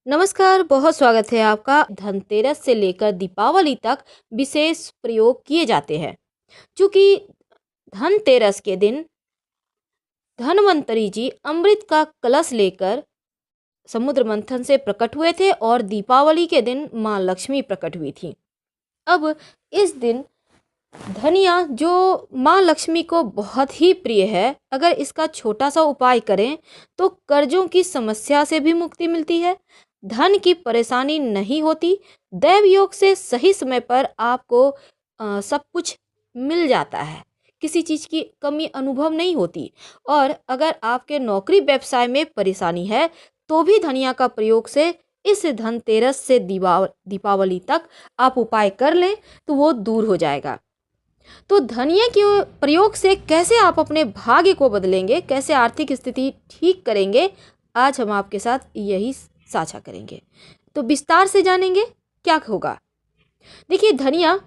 नमस्कार, बहुत स्वागत है आपका। धनतेरस से लेकर दीपावली तक विशेष प्रयोग किए जाते हैं। क्योंकि धनतेरस के दिन धनवंतरी जी अमृत का कलश लेकर समुद्र मंथन से प्रकट हुए थे और दीपावली के दिन माँ लक्ष्मी प्रकट हुई थी। अब इस दिन धनिया जो माँ लक्ष्मी को बहुत ही प्रिय है, अगर इसका छोटा सा उपाय करें तो कर्जों की समस्या से भी मुक्ति मिलती है, धन की परेशानी नहीं होती, दैव योग से सही समय पर आपको सब कुछ मिल जाता है, किसी चीज़ की कमी अनुभव नहीं होती। और अगर आपके नौकरी व्यवसाय में परेशानी है तो भी धनिया का प्रयोग से इस धनतेरस से दीपावली तक आप उपाय कर लें तो वो दूर हो जाएगा। तो धनिया के प्रयोग से कैसे आप अपने भाग्य को बदलेंगे, कैसे आर्थिक स्थिति ठीक करेंगे, आज हम आपके साथ यही साझा करेंगे। तो विस्तार से जानेंगे क्या होगा। देखिए, धनिया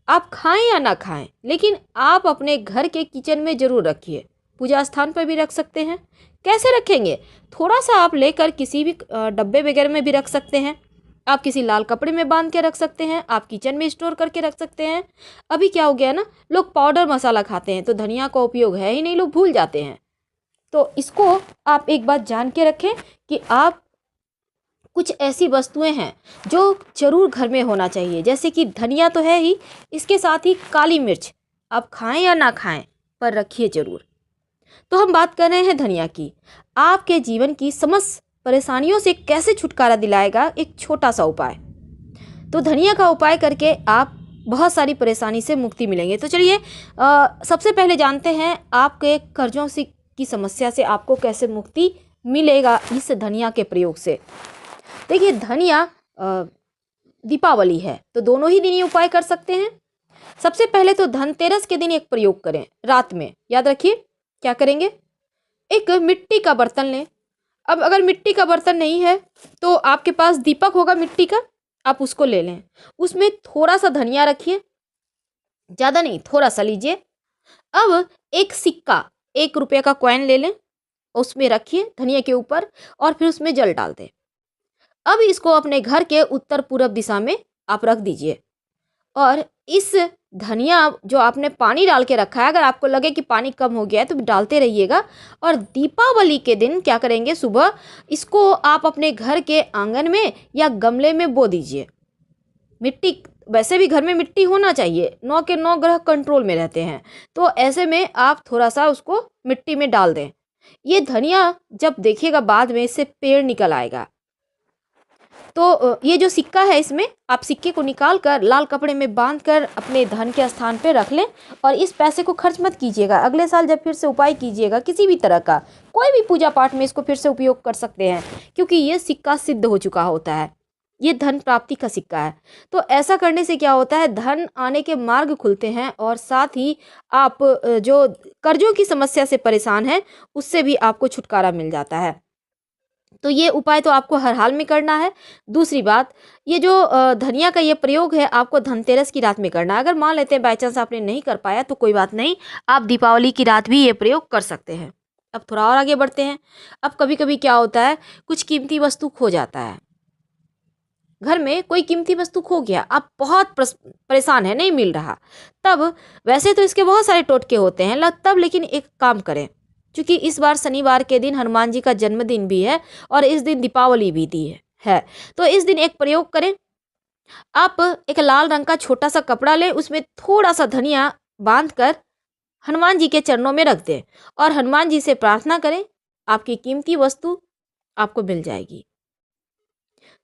आप खाएं या ना खाएं, लेकिन आप अपने घर के किचन में जरूर रखिए। पूजा स्थान पर भी रख सकते हैं। कैसे रखेंगे? थोड़ा सा आप लेकर किसी भी डब्बे वगैरह में भी रख सकते हैं। आप किसी लाल कपड़े में बांध के रख सकते हैं, आप किचन में स्टोर करके रख सकते हैं। अभी क्या हो गया ना, लोग पाउडर मसाला खाते हैं तो धनिया का उपयोग है ही नहीं, लोग भूल जाते हैं। तो इसको आप एक बात जान के रखें कि आप कुछ ऐसी वस्तुएं हैं जो जरूर घर में होना चाहिए। जैसे कि धनिया तो है ही, इसके साथ ही काली मिर्च आप खाएं या ना खाएं पर रखिए जरूर। तो हम बात कर रहे हैं धनिया की। आपके जीवन की समस्त परेशानियों से कैसे छुटकारा दिलाएगा एक छोटा सा उपाय। तो धनिया का उपाय करके आप बहुत सारी परेशानी से मुक्ति मिलेंगे। तो चलिए सबसे पहले जानते हैं आपके कर्जों से की समस्या से आपको कैसे मुक्ति मिलेगा इस धनिया के प्रयोग से। देखिए, धनिया दीपावली है तो दोनों ही दिन ये उपाय कर सकते हैं। सबसे पहले तो धनतेरस के दिन एक प्रयोग करें रात में। याद रखिए क्या करेंगे, एक मिट्टी का बर्तन लें। अब अगर मिट्टी का बर्तन नहीं है तो आपके पास दीपक होगा मिट्टी का, आप उसको ले लें। उसमें थोड़ा सा धनिया रखिए, ज़्यादा नहीं, थोड़ा सा लीजिए। अब एक सिक्का, 1 रुपये का कॉइन ले लें, उसमें रखिए धनिया के ऊपर और फिर उसमें जल डाल दें। अब इसको अपने घर के उत्तर पूर्व दिशा में आप रख दीजिए। और इस धनिया जो आपने पानी डाल के रखा है, अगर आपको लगे कि पानी कम हो गया है तो डालते रहिएगा। और दीपावली के दिन क्या करेंगे, सुबह इसको आप अपने घर के आंगन में या गमले में बो दीजिए। मिट्टी, वैसे भी घर में मिट्टी होना चाहिए, 9 के 9 ग्रह कंट्रोल में रहते हैं, तो ऐसे में आप थोड़ा सा उसको मिट्टी में डाल दें। ये धनिया जब देखिएगा बाद में इससे पेड़ निकल आएगा। तो ये जो सिक्का है, इसमें आप सिक्के को निकाल कर लाल कपड़े में बांध कर अपने धन के स्थान पे रख लें। और इस पैसे को खर्च मत कीजिएगा। अगले साल जब फिर से उपाय कीजिएगा किसी भी तरह का, कोई भी पूजा पाठ में इसको फिर से उपयोग कर सकते हैं, क्योंकि ये सिक्का सिद्ध हो चुका होता है। ये धन प्राप्ति का सिक्का है। तो ऐसा करने से क्या होता है, धन आने के मार्ग खुलते हैं और साथ ही आप जो कर्जों की समस्या से परेशान हैं उससे भी आपको छुटकारा मिल जाता है। तो ये उपाय तो आपको हर हाल में करना है। दूसरी बात, ये जो धनिया का ये प्रयोग है आपको धनतेरस की रात में करना है। अगर मान लेते हैं बाई चांस आपने नहीं कर पाया तो कोई बात नहीं, आप दीपावली की रात भी ये प्रयोग कर सकते हैं। अब थोड़ा और आगे बढ़ते हैं। अब कभी कभी क्या होता है, कुछ कीमती वस्तु खो जाता है, घर में कोई कीमती वस्तु खो गया, आप बहुत परेशान है, नहीं मिल रहा। तब वैसे तो इसके बहुत सारे टोटके होते हैं तब लेकिन एक काम करें, क्योंकि इस बार शनिवार के दिन हनुमान जी का जन्मदिन भी है और इस दिन दीपावली भी दी है। तो इस दिन एक प्रयोग करें। आप एक लाल रंग का छोटा सा कपड़ा लें, उसमें थोड़ा सा धनिया बांध कर हनुमान जी के चरणों में रख दें और हनुमान जी से प्रार्थना करें, आपकी कीमती वस्तु आपको मिल जाएगी।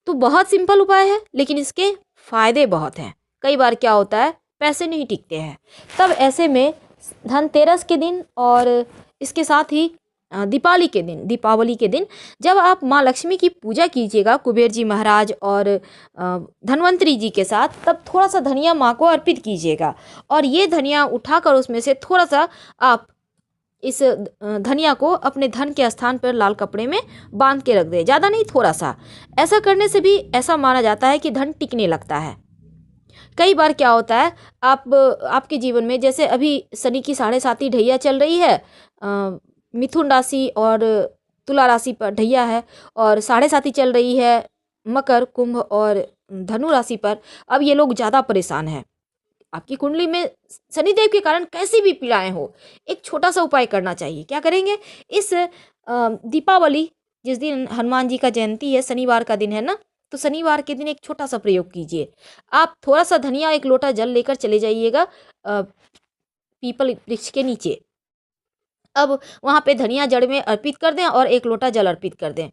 तो बहुत सिंपल उपाय है लेकिन इसके फायदे बहुत हैं। कई बार क्या होता है, पैसे नहीं टिकते हैं, तब ऐसे में धनतेरस के दिन और इसके साथ ही दीपावली के दिन जब आप माँ लक्ष्मी की पूजा कीजिएगा कुबेर जी महाराज और धन्वंतरी जी के साथ, तब थोड़ा सा धनिया माँ को अर्पित कीजिएगा। और ये धनिया उठाकर उसमें से थोड़ा सा आप इस धनिया को अपने धन के स्थान पर लाल कपड़े में बांध के रख दें, ज़्यादा नहीं, थोड़ा सा। ऐसा करने से भी ऐसा माना जाता है कि धन टिकने लगता है। कई बार क्या होता है, आपके जीवन में जैसे अभी शनि की 7.5 ढैया चल रही है, मिथुन राशि और तुला राशि पर ढैया है और 7.5 चल रही है मकर, कुंभ और धनु राशि पर। अब ये लोग ज़्यादा परेशान हैं। आपकी कुंडली में शनिदेव के कारण कैसी भी पीड़ाएं हो, एक छोटा सा उपाय करना चाहिए। क्या करेंगे? इस दीपावली जिस दिन हनुमान जी का जयंती है, शनिवार का दिन है ना, तो शनिवार के दिन एक छोटा सा प्रयोग कीजिए। आप थोड़ा सा धनिया, एक लोटा जल लेकर चले जाइएगा पीपल वृक्ष के नीचे। अब वहाँ पे धनिया जड़ में अर्पित कर दें और एक लोटा जल अर्पित कर दें।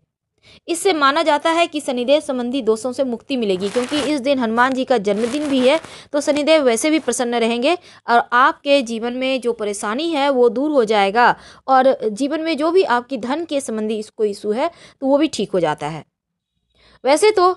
इससे माना जाता है कि शनिदेव संबंधी दोषों से मुक्ति मिलेगी, क्योंकि इस दिन हनुमान जी का जन्मदिन भी है, तो शनिदेव वैसे भी प्रसन्न रहेंगे और आपके जीवन में जो परेशानी है वो दूर हो जाएगा और जीवन में जो भी आपकी धन के संबंधी इसको इशू है तो वो भी ठीक हो जाता है। वैसे तो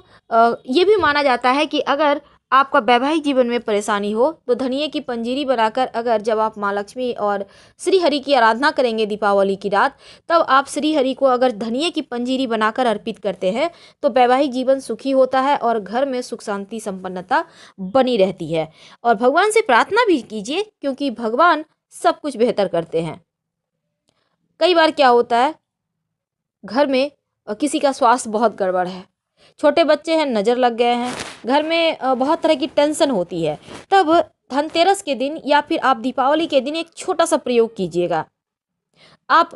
ये भी माना जाता है कि अगर आपका वैवाहिक जीवन में परेशानी हो तो धनिये की पंजीरी बनाकर अगर जब आप माँ लक्ष्मी और श्री हरि की आराधना करेंगे दीपावली की रात, तब आप श्री हरि को अगर धनिये की पंजीरी बनाकर अर्पित करते हैं तो वैवाहिक जीवन सुखी होता है और घर में सुख शांति संपन्नता बनी रहती है। और भगवान से प्रार्थना भी कीजिए, क्योंकि भगवान सब कुछ बेहतर करते हैं। कई बार क्या होता है, घर में किसी का स्वास्थ्य बहुत गड़बड़ है, छोटे बच्चे हैं, नज़र लग गए हैं, घर में बहुत तरह की टेंशन होती है, तब धनतेरस के दिन या फिर आप दीपावली के दिन एक छोटा सा प्रयोग कीजिएगा। आप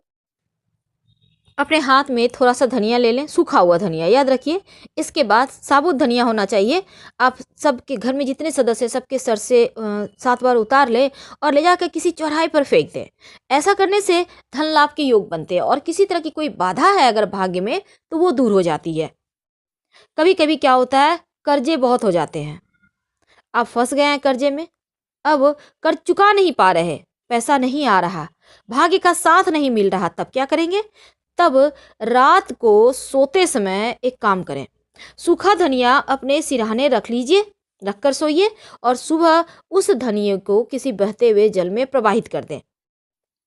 अपने हाथ में थोड़ा सा धनिया ले लें, सूखा हुआ धनिया, याद रखिए। इसके बाद साबुत धनिया होना चाहिए। आप सबके घर में जितने सदस्य सबके सर से 7 बार उतार लें और ले जाकर किसी चौराहे पर फेंक दें। ऐसा करने से धन लाभ के योग बनते हैं और किसी तरह की कोई बाधा है अगर भाग्य में तो वो दूर हो जाती है। कभी कभी क्या होता है, कर्जे बहुत हो जाते हैं, आप फंस गए हैं कर्जे में, अब कर्ज चुका नहीं पा रहे, पैसा नहीं आ रहा, भाग्य का साथ नहीं मिल रहा, तब क्या करेंगे? तब रात को सोते समय एक काम करें, सूखा धनिया अपने सिरहाने रख लीजिए, रखकर सोइए और सुबह उस धनिये को किसी बहते हुए जल में प्रवाहित कर दें।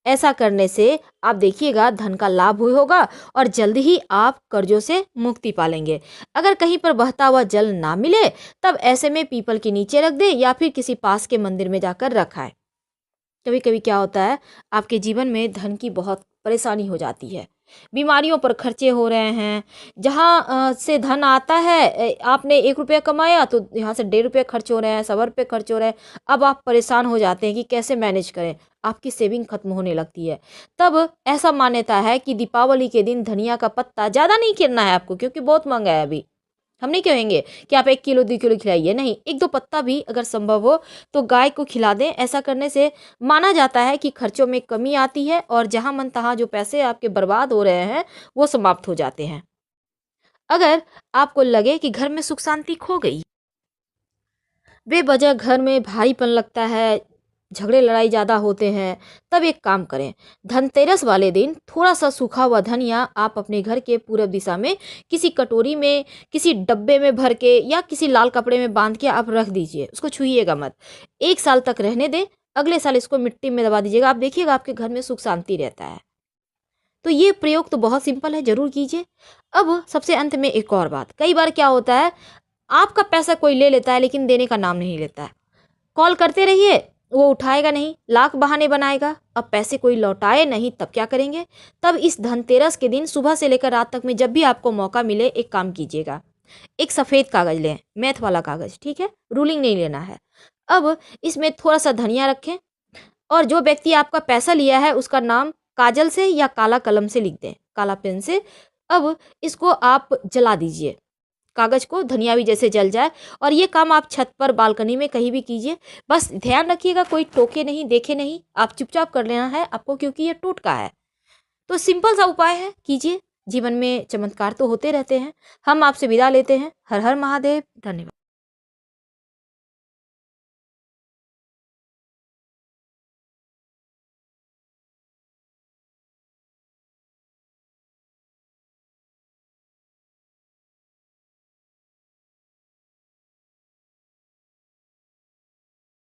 ऐसा करने से आप देखिएगा धन का लाभ होगा और जल्द ही आप कर्जों से मुक्ति पालेंगे। अगर कहीं पर बहता हुआ जल ना मिले तब ऐसे में पीपल के नीचे रख दें या फिर किसी पास के मंदिर में जाकर रखाएं। कभी कभी क्या होता है, आपके जीवन में धन की बहुत परेशानी हो जाती है, बीमारियों पर खर्चे हो रहे हैं, जहाँ से धन आता है आपने 1 रुपया कमाया तो यहाँ से 1.5 रुपये खर्च हो रहे हैं, 1.25 रुपये खर्च हो रहे हैं। अब आप परेशान हो जाते हैं कि कैसे मैनेज करें, आपकी सेविंग खत्म होने लगती है। तब ऐसा मान्यता है कि दीपावली के दिन धनिया का पत्ता ज़्यादा नहीं गिरना है आपको, क्योंकि बहुत महंगा है अभी। हम नहीं कहेंगे कि आप 1 किलो 2 किलो खिलाइए, नहीं, 1-2 पत्ता भी अगर संभव हो तो गाय को खिला दें। ऐसा करने से माना जाता है कि खर्चों में कमी आती है और जहाँ मन तहाँ जो पैसे आपके बर्बाद हो रहे हैं वो समाप्त हो जाते हैं। अगर आपको लगे कि घर में सुख शांति खो गई, बेवजह घर में भारीपन लगता है, झगड़े लड़ाई ज़्यादा होते हैं, तब एक काम करें, धनतेरस वाले दिन थोड़ा सा सूखा हुआ धनिया आप अपने घर के पूरब दिशा में किसी कटोरी में, किसी डब्बे में भर के या किसी लाल कपड़े में बांध के आप रख दीजिए, उसको छुइएगा मत। 1 साल तक रहने दें, अगले साल इसको मिट्टी में दबा दीजिएगा, आप देखिएगा आपके घर में सुख शांति रहता है। तो ये प्रयोग तो बहुत सिंपल है, ज़रूर कीजिए। अब सबसे अंत में एक और बात, कई बार क्या होता है, आपका पैसा कोई ले लेता है लेकिन देने का नाम नहीं लेता है, कॉल करते रहिए वो उठाएगा नहीं, लाख बहाने बनाएगा, अब पैसे कोई लौटाए नहीं, तब क्या करेंगे? तब इस धनतेरस के दिन सुबह से लेकर रात तक में जब भी आपको मौका मिले एक काम कीजिएगा, एक सफ़ेद कागज़ लें, मैथ वाला कागज़, ठीक है, रूलिंग नहीं लेना है। अब इसमें थोड़ा सा धनिया रखें और जो व्यक्ति आपका पैसा लिया है उसका नाम काजल से या काला कलम से लिख दें, काला पेन से। अब इसको आप जला दीजिए, कागज़ को, धनिया भी जैसे जल जाए। और ये काम आप छत पर, बालकनी में, कहीं भी कीजिए। बस ध्यान रखिएगा कोई टोके नहीं, देखे नहीं, आप चुपचाप कर लेना है आपको, क्योंकि ये टोटका है। तो सिंपल सा उपाय है, कीजिए, जीवन में चमत्कार तो होते रहते हैं। हम आपसे विदा लेते हैं। हर हर महादेव, धन्यवाद।